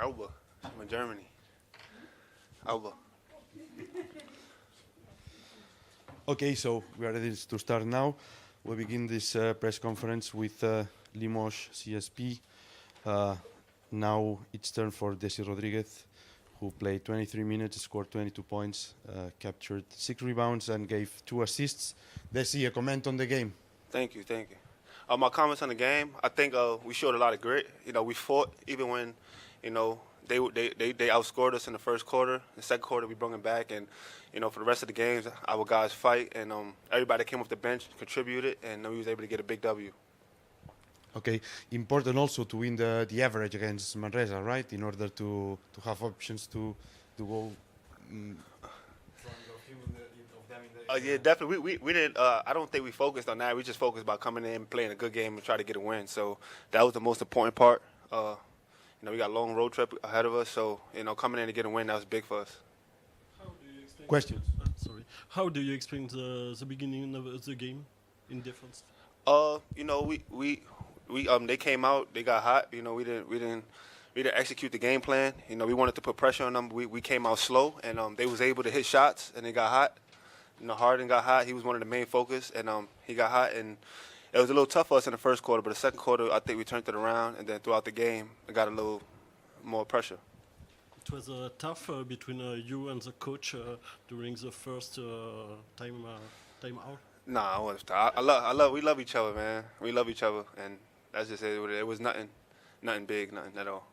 Alba. I'm in Germany. Alba. Okay, so we are ready to start now. We begin this press conference with Limoges CSP. Now it's turn for Desi Rodriguez, who played 23 minutes, scored 22 points, captured 6 rebounds, and gave 2 assists. Desi, a comment on the game? Thank you. My comments on the game, I think we showed a lot of grit. We fought even when, they outscored us in the first quarter. The second quarter, we brought them back, and for the rest of the games, our guys fight, and everybody that came off the bench contributed, and we was able to get a big W. Okay, important also to win the average against Manresa, right? In order to have options to go. Yeah, definitely. We didn't. I don't think we focused on that. We just focused about coming in, playing a good game, and try to get a win. So that was the most important part. We got a long road trip ahead of us, so coming in to get a win, that was big for us. How do you explain? Questions? Sorry. How do you explain the beginning of the game in defense? They came out, they got hot. We didn't execute the game plan. We wanted to put pressure on them. We came out slow, and they was able to hit shots, and they got hot. Harden got hot. He was one of the main focus, and he got hot, and it was a little tough for us in the first quarter. But the second quarter, I think we turned it around, and then throughout the game, it got a little more pressure. It was tough between you and the coach during the first time out. Nah, I wasn't. We love each other, man. We love each other, and that's just it. It was nothing big, nothing at all.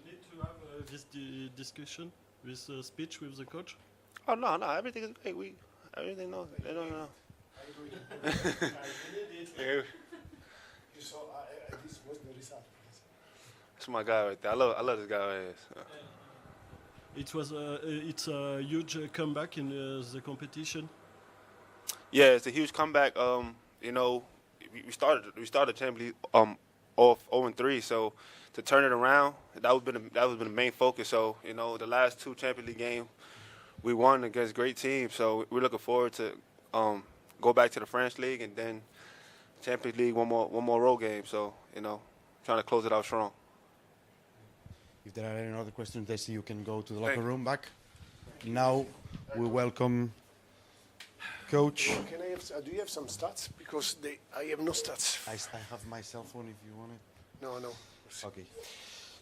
You need to have this discussion, this speech with the coach. Oh no, everything is great. Everything knows. They don't know. I agree. You saw this was the result. That's my guy right there. I love this guy right here. So. It's a huge comeback in the competition. Yeah, it's a huge comeback. We started Champions League off 0-3, so to turn it around, that was been the main focus. So the last 2 Champions League games, we won against great teams. So we're looking forward to go back to the French League and then Champions League, one more road game. So trying to close it out strong. If there are any other questions, Desi, you can go to the locker room back. Now we welcome Coach. Can I have? Do you have some stats? Because I have no stats. I have my cell phone if you want it. No. Okay.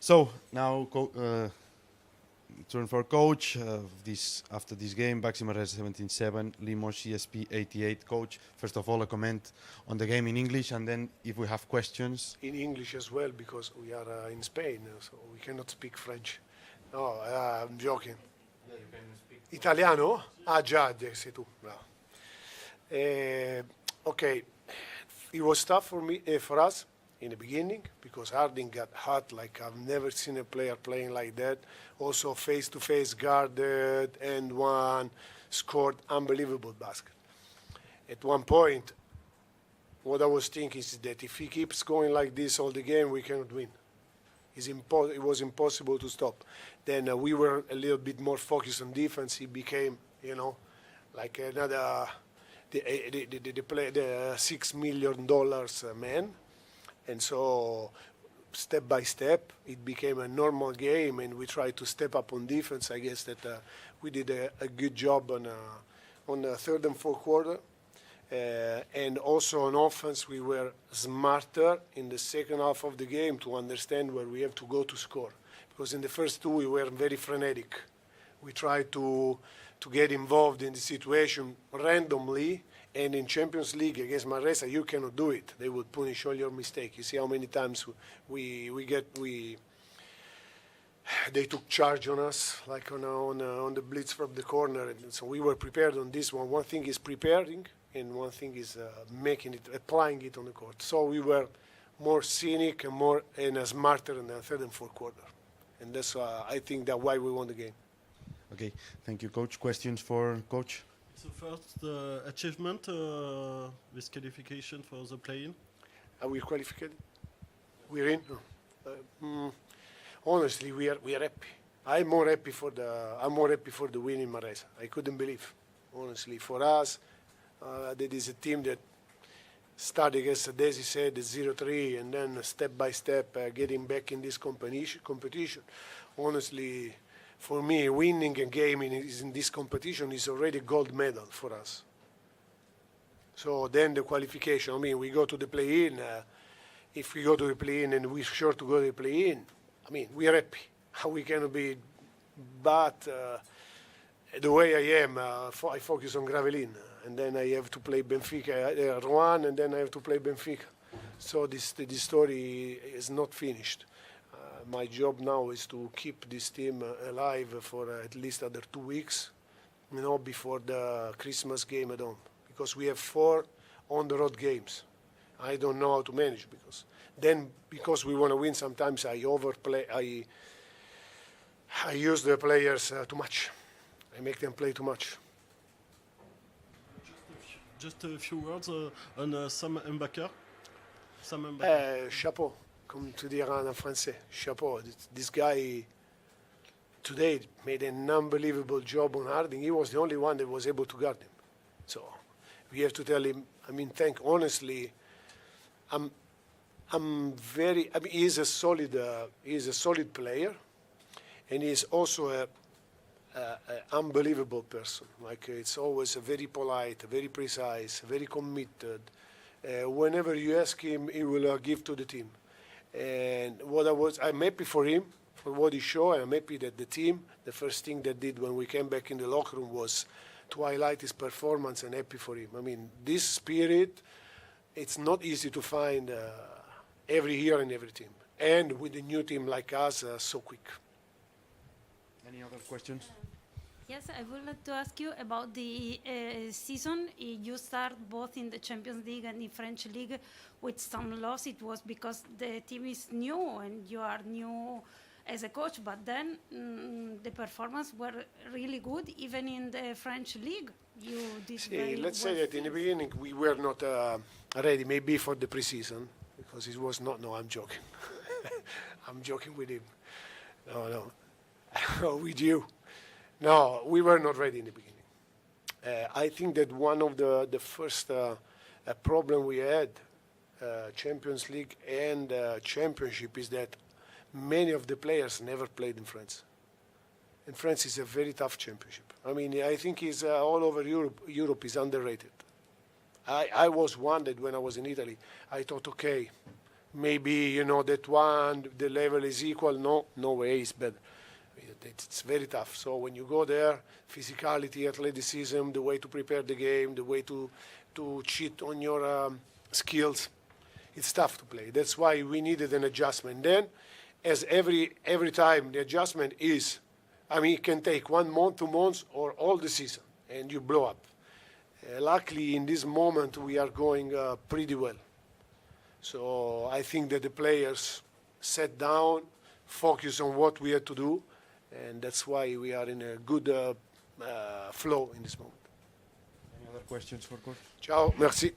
So now turn for coach. After this game, BAXI Manresa 17-7, Limoges CSP 88. Coach, first of all, a comment on the game in English, and then if we have questions. In English as well, because we are in Spain, so we cannot speak French. No, I'm joking. Yeah, you can speak. Italiano? Ah, già, sei tu. Bravo. Okay, it was tough for us in the beginning because Harding got hot like I've never seen a player playing like that. Also face-to-face guarded and scored unbelievable basket. At one point, what I was thinking is that if he keeps going like this all the game, we cannot win. It was impossible to stop. Then we were a little bit more focused on defense. He became, like another the $6 million man. And so step by step, it became a normal game, and we tried to step up on defense. I guess that we did a good job on the third and fourth quarter. And also on offense, we were smarter in the second half of the game to understand where we have to go to score. Because in the first 2, we were very frenetic. We tried to get involved in the situation randomly. And in Champions League against Manresa, you cannot do it. They would punish all your mistakes. You see how many times they took charge on us, like on the blitz from the corner. And so we were prepared on this one. One thing is preparing, and one thing is applying it on the court. So we were more cynic and smarter in the third and fourth quarter. And that's I think that's why we won the game. Okay, thank you, Coach. Questions for Coach? It's the first achievement, this qualification for the play-in. Are we qualified? We're in. Honestly, we are happy. I'm more happy for the win in Manresa. I couldn't believe, honestly, for us, that is a team that starting as Desi said, 0-3, and then step by step getting back in this competition. Honestly, for me, winning a game in this competition is already gold medal for us. So then the qualification, I mean, we go to the play-in. If we go to the play-in and we're sure to go to the play-in, I mean, we are happy. How we can be, but the way I am, I focus on Gravelin, and then I have to play Benfica, Rouen, and then I have to play Benfica. So this story is not finished. My job now is to keep this team alive for at least another 2 weeks, before the Christmas game at home, because we have 4 on-the-road games. I don't know how to manage because we want to win. Sometimes I overplay. I use the players too much. I make them play too much. Just a few words on Sam Mbaker. Chapeau, comme tu diras en français. Chapeau. This guy today made an unbelievable job on Harding. He was the only one that was able to guard him. So we have to tell him. I mean, honestly, he's a solid player, and he's also a unbelievable person. Like, it's always very polite, very precise, very committed. Whenever you ask him, he will give to the team. And I'm happy for him, for what he showed. I'm happy that the team, the first thing they did when we came back in the locker room was to highlight his performance, and happy for him. I mean, this spirit, it's not easy to find every year in every team. And with a new team like us, so quick. Any other questions? Yes, I would like to ask you about the season. You start both in the Champions League and the French League with some loss. It was because the team is new and you are new as a coach, but then the performance were really good, even in the French League. You did very let's well say that in the beginning we were not ready, maybe for the preseason, because it was not. No, I'm joking. I'm joking with him. No, with you. No, we were not ready in the beginning. I think that one of the first problem we had, Champions League and Championship, is that many of the players never played in France. And France is a very tough championship. I mean, I think it's all over Europe. Europe is underrated. I was one that when I was in Italy, I thought, okay, maybe, that one, the level is equal. No way, it's better. It's very tough. So when you go there, physicality, athleticism, the way to prepare the game, the way to cheat on your skills, it's tough to play. That's why we needed an adjustment. Then, as every time, the adjustment is, it can take 1 month, 2 months, or all the season, and you blow up. Luckily, in this moment, we are going pretty well. So I think that the players sat down, focused on what we had to do, and that's why we are in a good flow in this moment. Any other questions for Coach? Ciao, merci.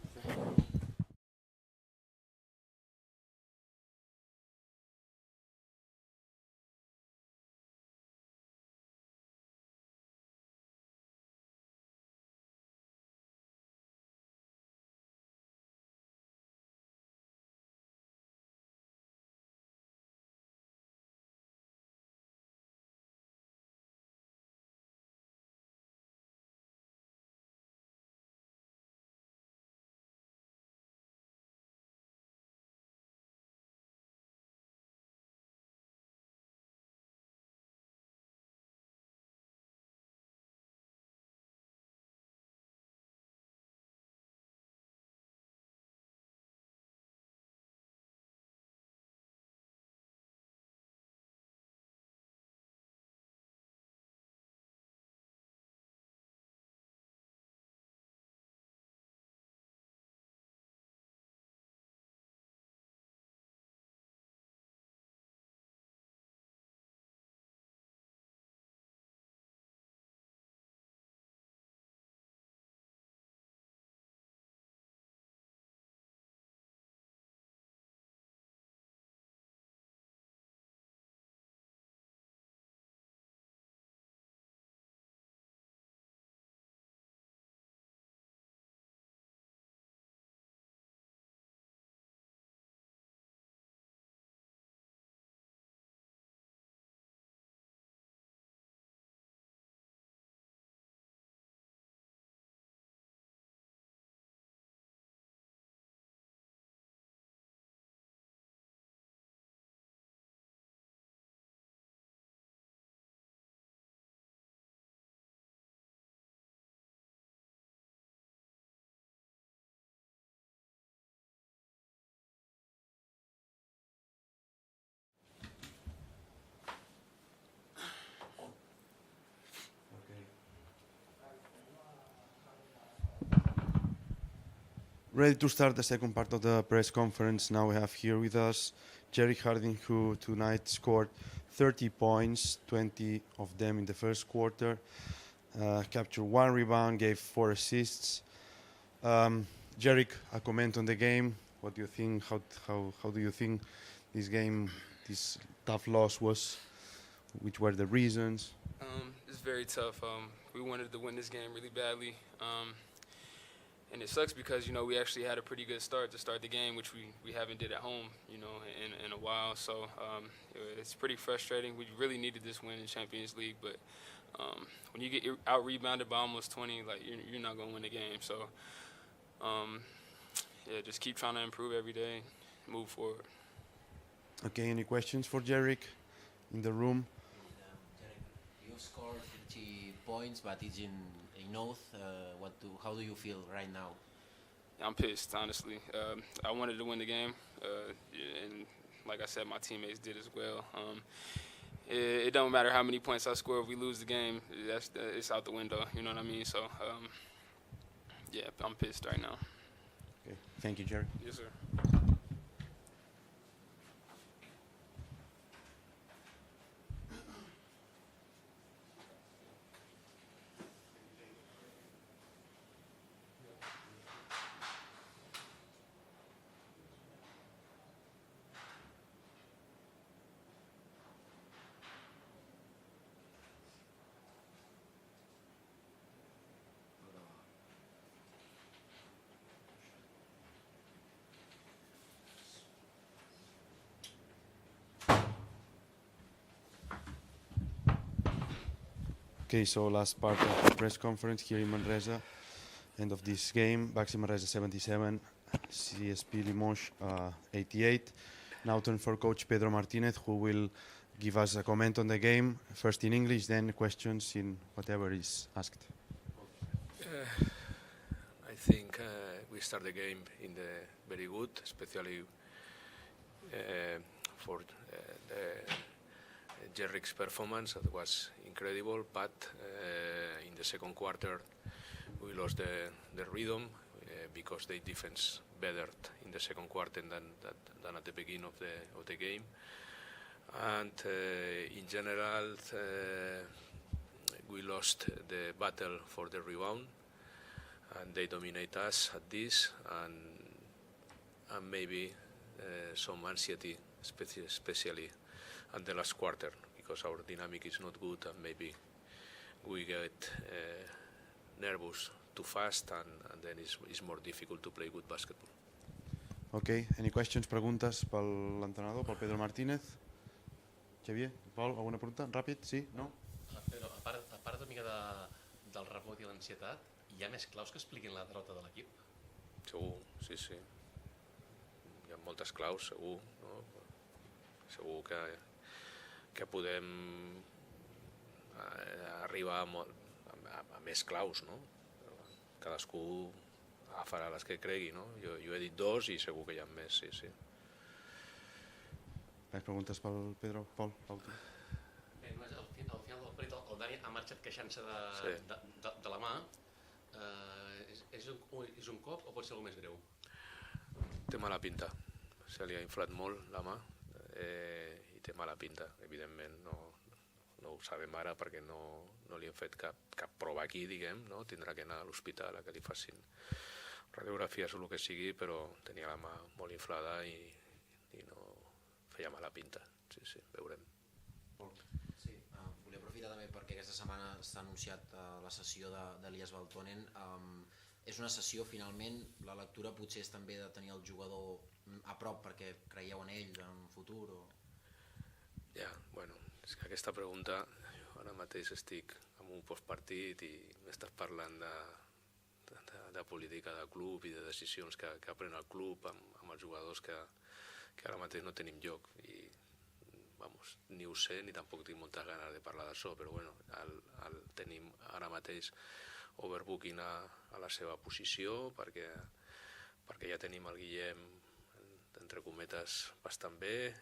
Ready to start the second part of the press conference. Now we have here with us Jerick Harding, who tonight scored 30 points, 20 of them in the first quarter, captured 1 rebound, gave 4 assists. Jerick, a comment on the game. What do you think? How do you think this game, this tough loss was? Which were the reasons? It's very tough. We wanted to win this game really badly. And it sucks because, we actually had a pretty good start to start the game, which we haven't did at home, in a while. So it's pretty frustrating. We really needed this win in Champions League, but when you get out-rebounded by almost 20, you're not going to win the game. So, just keep trying to improve every day, move forward. Okay, any questions for Jerick in the room? You scored 30 points, but it's in North. How do you feel right now? I'm pissed, honestly. I wanted to win the game, and like I said, my teammates did as well. It don't matter how many points I score if we lose the game. It's out the window. You know what I mean? So, I'm pissed right now. Okay, thank you, Jerick. Yes, sir. Okay, so last part of the press conference here in Manresa. End of this game, BAXI Manresa 77, CSP Limoges 88. Now turn for Coach Pedro Martinez, who will give us a comment on the game, first in English, then questions in whatever is asked. I think we start the game in the very good, especially for Jerick's performance. That was incredible, but in the second quarter we lost the rhythm because they defense better in the second quarter than at the beginning of the game. And in general, we lost the battle for the rebound, and they dominate us at this, and maybe some anxiety, especially at the last quarter, because our dynamic is not good, and maybe we get nervous too fast, and then it's more difficult to play good basketball. Okay, any questions, preguntes per l'entrenador, per Pedro Martínez? Xavier, Pol, alguna pregunta? Ràpid, sí? No? Però a part una mica del rebot i l'ansietat, hi ha més claus que expliquin la derrota de l'equip? Segur, sí. Hi ha moltes claus, segur. No? Segur que podem arribar a més claus, no? Cadascú agafarà les que cregui, no? Jo he dit 2 i segur que hi ha més, sí. Més preguntes pel Pedro, Pol, l'últim. Bé, al final del partit el Dani ha marxat queixant-se de la mà. És un cop o pot ser alguna més greu? Té mala pinta. Se li ha inflat molt la mà i té mala pinta. Evidentment no ho sabem ara perquè no li hem fet cap prova aquí, diguem, no? Tindrà que anar a l'hospital a que li facin radiografies o el que sigui, però tenia la mà molt inflada i no feia mala pinta. Sí, veurem. Sí, volia aprofitar també perquè aquesta setmana s'ha anunciat la sessió d'Elias Valtonen. És una sessió, finalment, la lectura potser és també de tenir el jugador a prop perquè creieu en ell en un futur? Ja, bueno, és que aquesta pregunta, ara mateix estic en un postpartit i m'estàs parlant de política del club i de decisions que pren el club amb els jugadors que ara mateix no tenim lloc i ni ho sé ni tampoc tinc moltes ganes de parlar d'això, però bueno, el tenim ara mateix overbooking a la seva posició perquè ja tenim el Guillem entre cometes bastant bé,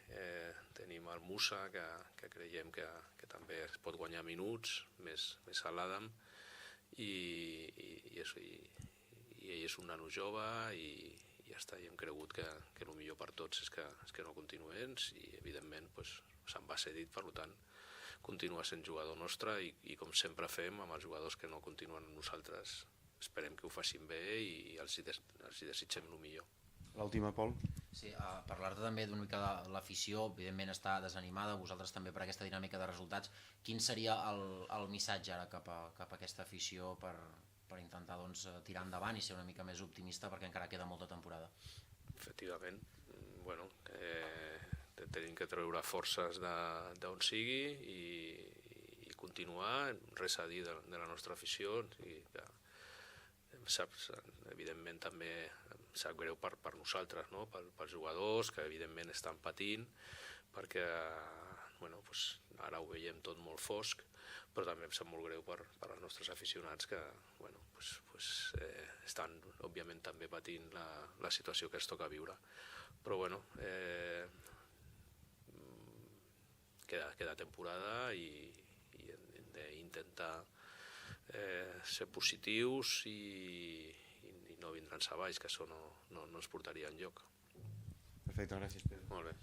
tenim el Musa que creiem que també es pot guanyar minuts, més a l'Adam i ell és un nano jove i ja està, i hem cregut que el millor per tots és que no continués i evidentment se'n va cedit, per tant continua sent jugador nostre i com sempre fem amb els jugadors que no continuen amb nosaltres, esperem que ho facin bé i els desitgem el millor. L'última, Pol. Sí, parlar-te també d'una mica de l'afició, evidentment està desanimada, vosaltres també per aquesta dinàmica de resultats. Quin seria el missatge ara cap a aquesta afició per intentar tirar endavant i ser una mica més optimista perquè encara queda molta temporada? Efectivament, tenim que treure forces d'on sigui i continuar, res a dir de la nostra afició, saps, evidentment també em sap greu per nosaltres, no? Pels jugadors que evidentment estan patint perquè ara ho veiem tot molt fosc, però també em sap molt greu per als nostres aficionats que estan òbviament també patint la situació que es toca viure, però queda temporada i hem d'intentar ser positius i no vindre en saballs, que això no ens portaria enlloc. Perfecte, gràcies, Pedro. Molt bé.